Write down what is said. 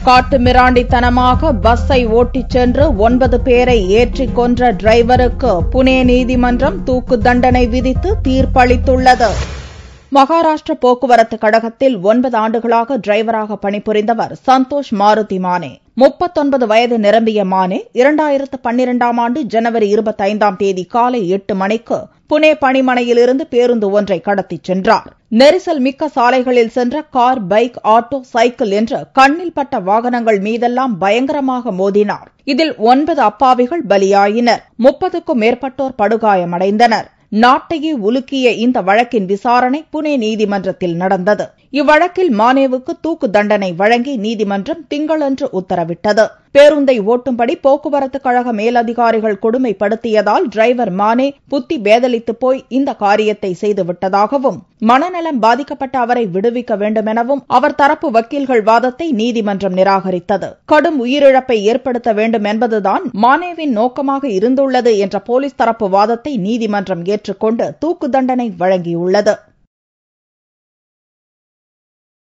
காட்டுமிராண்டித்தனமாக பஸ்ஸை ஓட்டிச் சென்று 9 பேரை ஏற்றிக் கொன்ற டிரைவருக்கு புனே நீதிமன்றம் தூக்கு தண்டனை விதித்து தீர்ப்பளித்துள்ளது. மகாராஷ்டிர போக்குவரத்து கழகத்தில் 9 ஆண்டுகளாக டிரைவராக பணிபுரிந்தவர் சந்தோஷ் மாருதி மானே. 39 வயது நிரம்பிய மானே 2012ஆம் ஆண்டு ஜனவரி 25ஆம் தேதி காலை 8 மணிக்கு புனே பணிமனையிலிருந்து பேருந்து ஒன்றை கடத்திச் சென்றார். நெரிசல் மிக்க சாலைகளில் சென்ற கார், பைக், ஆட்டோ, சைக்கிள் என்று கண்ணில் பட்ட வாகனங்கள் மீதெல்லாம் பயங்கரமாக மோதினார். இதில் 9 அப்பாவிகள் பலியாயினர். 30க்கும் மேற்பட்டோர் படுகாயமடைந்தனர். நாட்டையே உலுக்கிய இந்த வழக்கின் விசாரணை புனே நீதிமன்றத்தில் நடந்தது. இவ்வழக்கில் மானேவுக்கு தூக்கு தண்டனை வழங்கி நீதிமன்றம் திங்களன்று உத்தரவிட்டது. பேருந்தை ஓட்டும்படி போக்குவரத்து கழக மேலதிகாரிகள் கொடுமைப்படுத்தியதால் டிரைவர் மானே புத்தி பேதலித்து போய் இந்த காரியத்தை செய்துவிட்டதாகவும், மனநலம் பாதிக்கப்பட்ட அவரை விடுவிக்க வேண்டுமெனவும் அவர் தரப்பு வக்கீல்கள் வாதத்தை நீதிமன்றம் நிராகரித்தது. கடும் உயிரிழப்பை ஏற்படுத்த வேண்டும் என்பதுதான் மானேவின் நோக்கமாக இருந்துள்ளது என்ற போலீஸ் தரப்பு வாதத்தை நீதிமன்றம் ஏற்றுக்கொண்டு தூக்கு தண்டனை வழங்கியுள்ளது.